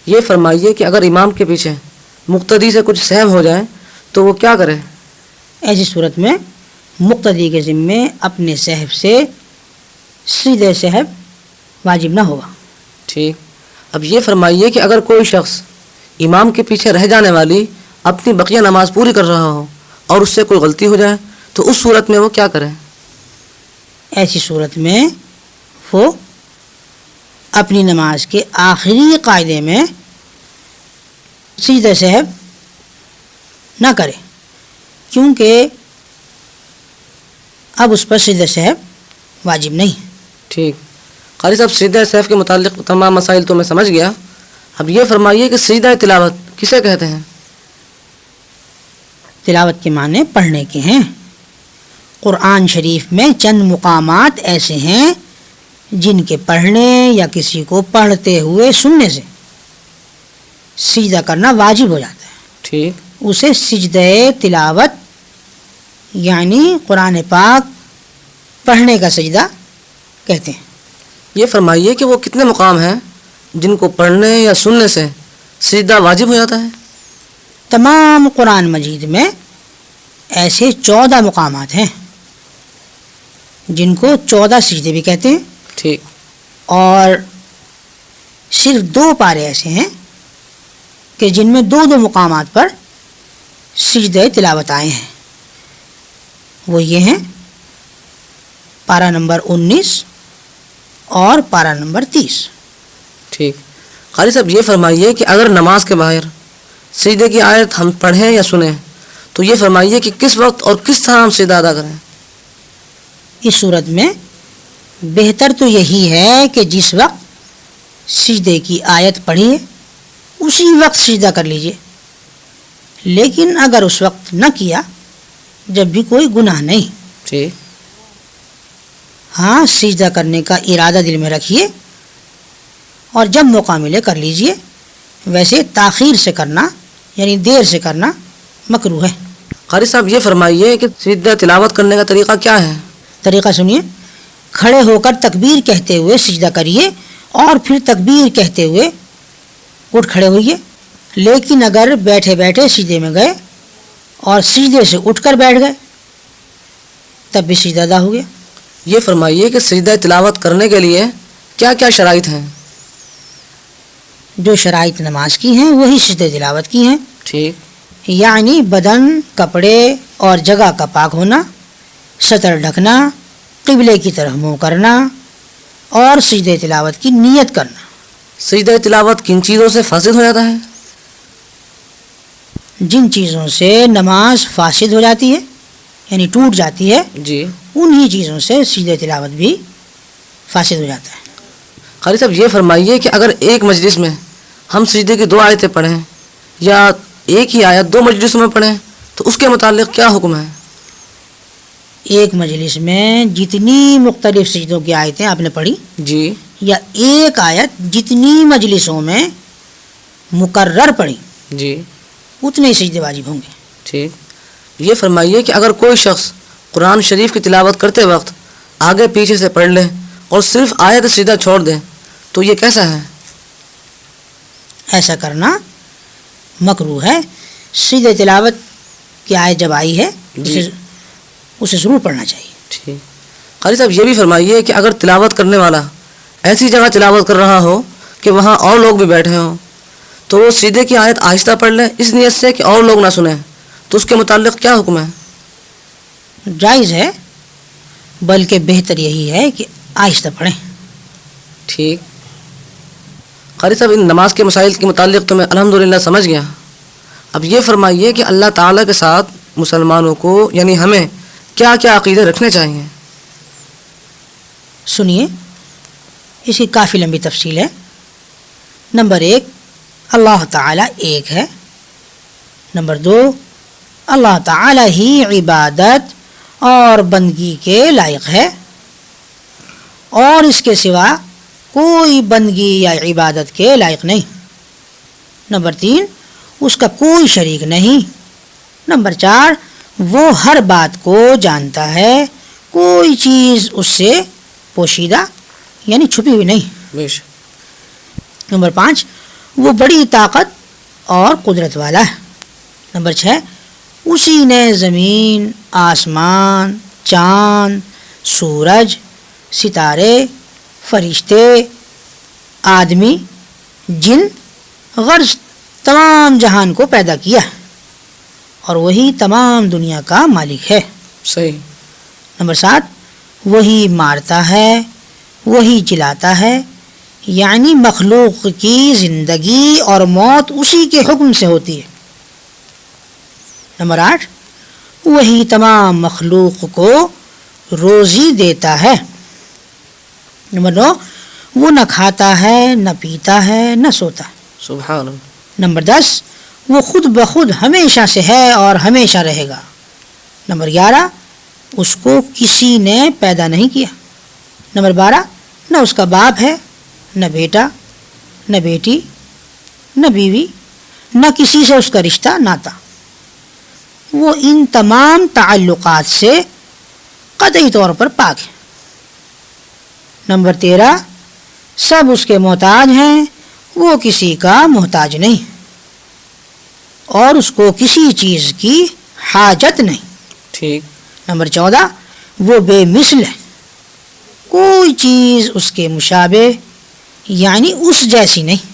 یہ فرمائیے کہ اگر امام کے پیچھے مقتدی سے کچھ سہو ہو جائے تو وہ کیا کرے؟ ایسی صورت میں مقتدی کے ذمے اپنے سہو سے سیدھے سہو واجب نہ ہوگا. ٹھیک. اب یہ فرمائیے کہ اگر کوئی شخص امام کے پیچھے رہ جانے والی اپنی بقیہ نماز پوری کر رہا ہو اور اس سے کوئی غلطی ہو جائے تو اس صورت میں وہ کیا کرے؟ ایسی صورت میں وہ اپنی نماز کے آخری قاعدے میں سیدھے سہو نہ کرے، کیونکہ اب اس پر سیدھے سہو واجب نہیں. ٹھیک. قاری صاحب سیدھے سہو کے متعلق تمام مسائل تو میں سمجھ گیا. اب یہ فرمائیے کہ سیدھے تلاوت کسے کہتے ہیں؟ تلاوت کے معنی پڑھنے کے ہیں. قرآن شریف میں چند مقامات ایسے ہیں جن کے پڑھنے یا کسی کو پڑھتے ہوئے سننے سے سجدہ کرنا واجب ہو جاتا ہے. ٹھیک. اسے سجدہ تلاوت یعنی قرآن پاک پڑھنے کا سجدہ کہتے ہیں. یہ فرمائیے کہ وہ کتنے مقام ہیں جن کو پڑھنے یا سننے سے سجدہ واجب ہو جاتا ہے؟ تمام قرآن مجید میں ایسے 14 مقامات ہیں جن کو 14 سجدے بھی کہتے ہیں. ٹھیک. اور صرف 2 پارے ایسے ہیں کہ جن میں 2 مقامات پر سجدہ تلاوت آئے ہیں. وہ یہ ہیں پارہ نمبر 19 اور پارہ نمبر 30. ٹھیک. قاری صاحب یہ فرمائیے کہ اگر نماز کے باہر سجدے کی آیت ہم پڑھیں یا سنیں تو یہ فرمائیے کہ کس وقت اور کس طرح ہم سجدہ ادا کریں؟ اس صورت میں بہتر تو یہی ہے کہ جس وقت سجدے کی آیت پڑھی ہے اسی وقت سجدہ کر لیجئے. لیکن اگر اس وقت نہ کیا جب بھی کوئی گناہ نہیں. ٹھیک. ہاں سجدہ کرنے کا ارادہ دل میں رکھیے اور جب موقع ملے کر لیجئے. ویسے تاخیر سے کرنا یعنی دیر سے کرنا مکروہ ہے. قاری صاحب یہ فرمائیے کہ سجدہ تلاوت کرنے کا طریقہ کیا ہے؟ طریقہ سنیے. کھڑے ہو کر تکبیر کہتے ہوئے سجدہ کریے اور پھر تکبیر کہتے ہوئے اٹھ کھڑے ہوئیے. لیکن اگر بیٹھے بیٹھے سجدے میں گئے اور سجدے سے اٹھ کر بیٹھ گئے تب بھی سجدہ ادا ہو گیا. یہ فرمائیے کہ سجدہ تلاوت کرنے کے لیے کیا کیا شرائط ہیں؟ جو شرائط نماز کی ہیں وہی سجدہ تلاوت کی ہیں. ٹھیک. یعنی بدن، کپڑے اور جگہ کا پاک ہونا، سطر ڈھکنا، قبلے کی طرف منہ کرنا اور سجدہ تلاوت کی نیت کرنا. سجدہ تلاوت کن چیزوں سے فاسد ہو جاتا ہے؟ جن چیزوں سے نماز فاسد ہو جاتی ہے یعنی ٹوٹ جاتی ہے جی انہی چیزوں سے سجدہ تلاوت بھی فاسد ہو جاتا ہے. قاری صاحب یہ فرمائیے کہ اگر ایک مجلس میں ہم سجدے کی 2 آیتیں پڑھیں یا ایک ہی آیت 2 مجلسوں میں پڑھیں تو اس کے متعلق کیا حکم ہے؟ ایک مجلس میں جتنی مختلف سجدوں کی آیتیں آپ نے پڑھی جی یا ایک آیت جتنی مجلسوں میں مقرر پڑھی جی اتنے سجدے واجب ہوں گے. ٹھیک. یہ فرمائیے کہ اگر کوئی شخص قرآن شریف کی تلاوت کرتے وقت آگے پیچھے سے پڑھ لے اور صرف آیت سیدھا چھوڑ دے تو یہ کیسا ہے؟ ایسا کرنا مکروہ ہے. سجدہ تلاوت کی آیت جب آئی ہے اسے ضرور پڑھنا چاہیے. ٹھیک. قاری صاحب یہ بھی فرمائیے کہ اگر تلاوت کرنے والا ایسی جگہ تلاوت کر رہا ہو کہ وہاں اور لوگ بھی بیٹھے ہوں تو وہ سجدے کی آیت آہستہ پڑھ لے اس نیت سے کہ اور لوگ نہ سنیں تو اس کے متعلق کیا حکم ہے؟ جائز ہے بلکہ بہتر یہی ہے کہ آہستہ پڑھیں. ٹھیک. قاری صاحب ان نماز کے مسائل کے متعلق تو میں الحمدللہ سمجھ گیا. اب یہ فرمائیے کہ اللہ تعالیٰ کے ساتھ مسلمانوں کو یعنی ہمیں کیا کیا عقیدے رکھنے چاہیے؟ سنیے اس کی کافی لمبی تفصیل ہے. نمبر 1 اللہ تعالیٰ ایک ہے. نمبر 2 اللہ تعالیٰ ہی عبادت اور بندگی کے لائق ہے اور اس کے سوا کوئی بندگی یا عبادت کے لائق نہیں. نمبر 3 اس کا کوئی شریک نہیں. نمبر 4 وہ ہر بات کو جانتا ہے، کوئی چیز اس سے پوشیدہ یعنی چھپی ہوئی نہیں. بیش. نمبر 5 وہ بڑی طاقت اور قدرت والا ہے۔ نمبر 6، اسی نے زمین، آسمان، چاند، سورج، ستارے، فرشتے، آدمی، جن، غرض تمام جہان کو پیدا کیا ہے، اور وہی تمام دنیا کا مالک ہے۔ صحیح۔ نمبر 7، وہی مارتا ہے، وہی جلاتا ہے، یعنی مخلوق کی زندگی اور موت اسی کے حکم سے ہوتی ہے۔ نمبر 8، وہی تمام مخلوق کو روزی دیتا ہے۔ نمبر 9، وہ نہ کھاتا ہے، نہ پیتا ہے، نہ سوتا ہے۔ سبحان اللہ۔ نمبر 10، وہ خود بخود ہمیشہ سے ہے اور ہمیشہ رہے گا۔ نمبر 11، اس کو کسی نے پیدا نہیں کیا۔ نمبر 12، نہ اس کا باپ ہے، نہ بیٹا، نہ بیٹی، نہ بیوی، نہ کسی سے اس کا رشتہ ناتا۔ وہ ان تمام تعلقات سے قطعی طور پر پاک ہے۔ نمبر 13، سب اس کے محتاج ہیں، وہ کسی کا محتاج نہیں، اور اس کو کسی چیز کی حاجت نہیں۔ ٹھیک۔ نمبر 14، وہ بے مثل ہے، کوئی چیز اس کے مشابہ یعنی اس جیسی نہیں۔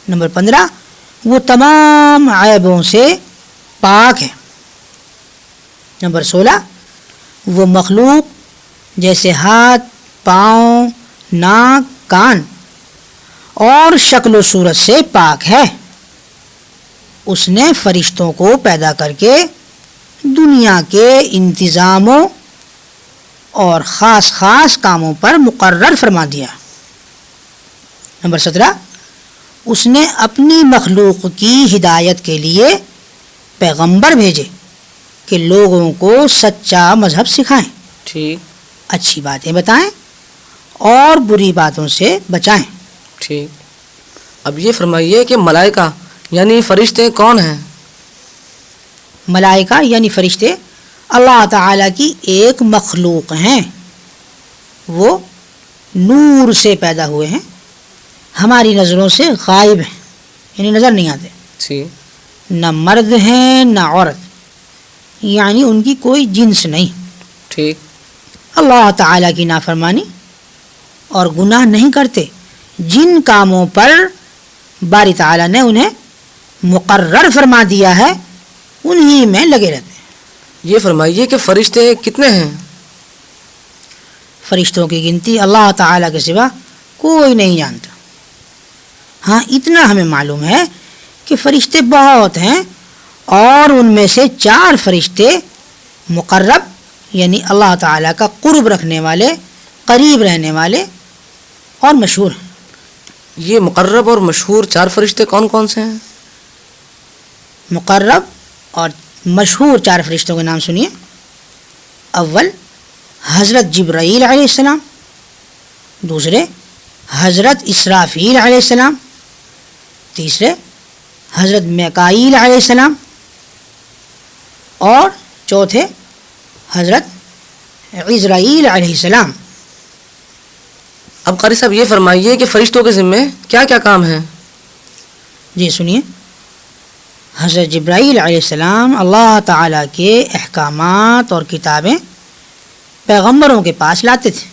نمبر 15، وہ تمام عیبوں سے پاک ہے۔ نمبر 16، وہ مخلوق جیسے ہاتھ، پاؤں، ناک، کان اور شکل و صورت سے پاک ہے۔ اس نے فرشتوں کو پیدا کر کے دنیا کے انتظاموں اور خاص خاص کاموں پر مقرر فرما دیا۔ نمبر 17، اس نے اپنی مخلوق کی ہدایت کے لیے پیغمبر بھیجے کہ لوگوں کو سچا مذہب سکھائیں، ٹھیک اچھی باتیں بتائیں اور بری باتوں سے بچائیں۔ ٹھیک۔ اب یہ فرمائیے کہ ملائکہ یعنی فرشتے کون ہیں؟ ملائکہ یعنی فرشتے اللہ تعالیٰ کی ایک مخلوق ہیں۔ وہ نور سے پیدا ہوئے ہیں، ہماری نظروں سے غائب ہیں، یعنی نظر نہیں آتے، ٹھیک۔ نہ مرد ہیں نہ عورت، یعنی ان کی کوئی جنس نہیں۔ ٹھیک۔ اللہ تعالیٰ کی نافرمانی اور گناہ نہیں کرتے، جن کاموں پر باری تعالیٰ نے انہیں مقرر فرما دیا ہے انہی میں لگے رہتے ہیں۔ یہ فرمائیے کہ فرشتے کتنے ہیں؟ فرشتوں کی گنتی اللہ تعالیٰ کے سوا کوئی نہیں جانتا۔ ہاں اتنا ہمیں معلوم ہے کہ فرشتے بہت ہیں، اور ان میں سے 4 فرشتے مقرب یعنی اللہ تعالیٰ کا قرب رکھنے والے، قریب رہنے والے اور مشہور ہیں۔ یہ مقرب اور مشہور 4 فرشتے کون کون سے ہیں؟ مقرب اور مشہور 4 فرشتوں کے نام سنیے۔ اول حضرت جبرائیل علیہ السلام، دوسرے حضرت اسرافیل علیہ السلام، تیسرے حضرت میکائیل علیہ السلام، اور چوتھے حضرت عزرائیل علیہ السلام۔ اب قاری صاحب یہ فرمائیے کہ فرشتوں کے ذمے کیا کیا کام ہیں؟ جی سنیے، حضرت جبرائیل علیہ السلام اللہ تعالیٰ کے احکامات اور کتابیں پیغمبروں کے پاس لاتے تھے۔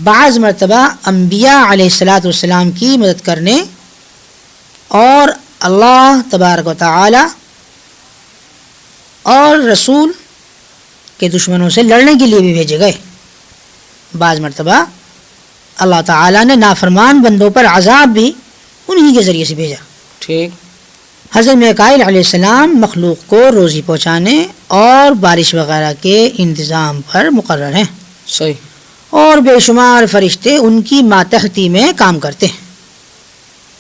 بعض مرتبہ انبیاء علیہ الصلاۃ والسلام کی مدد کرنے اور اللہ تبارک و تعالی اور رسول کے دشمنوں سے لڑنے کے لیے بھی بھیجے گئے۔ بعض مرتبہ اللہ تعالیٰ نے نافرمان بندوں پر عذاب بھی انہی کے ذریعے سے بھیجا۔ ٹھیک۔ حضرت میکائیل علیہ السلام مخلوق کو روزی پہنچانے اور بارش وغیرہ کے انتظام پر مقرر ہیں، صحیح۔ اور بے شمار فرشتے ان کی ماتحتی میں کام کرتے ہیں۔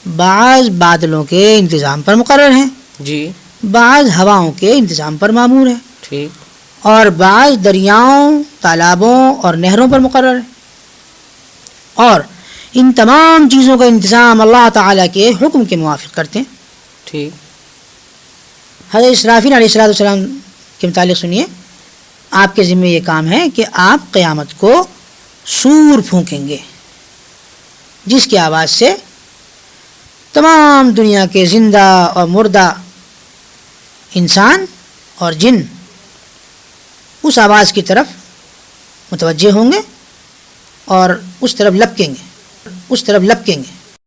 بعض بادلوں کے انتظام پر مقرر ہیں، جی بعض ہواؤں کے انتظام پر مامور ہیں، ٹھیک۔ اور بعض دریاؤں، تالابوں اور نہروں پر مقرر ہیں۔ اور ان تمام چیزوں کا انتظام اللہ تعالیٰ کے حکم کے موافق کرتے ہیں۔ ٹھیک۔ حضرت اسرافیل علیہ السلام کے متعلق سنیے، آپ کے ذمہ یہ کام ہے کہ آپ قیامت کو سور پھونکیں گے، جس کی آواز سے تمام دنیا کے زندہ اور مردہ انسان اور جن اس آواز کی طرف متوجہ ہوں گے اور اس طرف لپکیں گے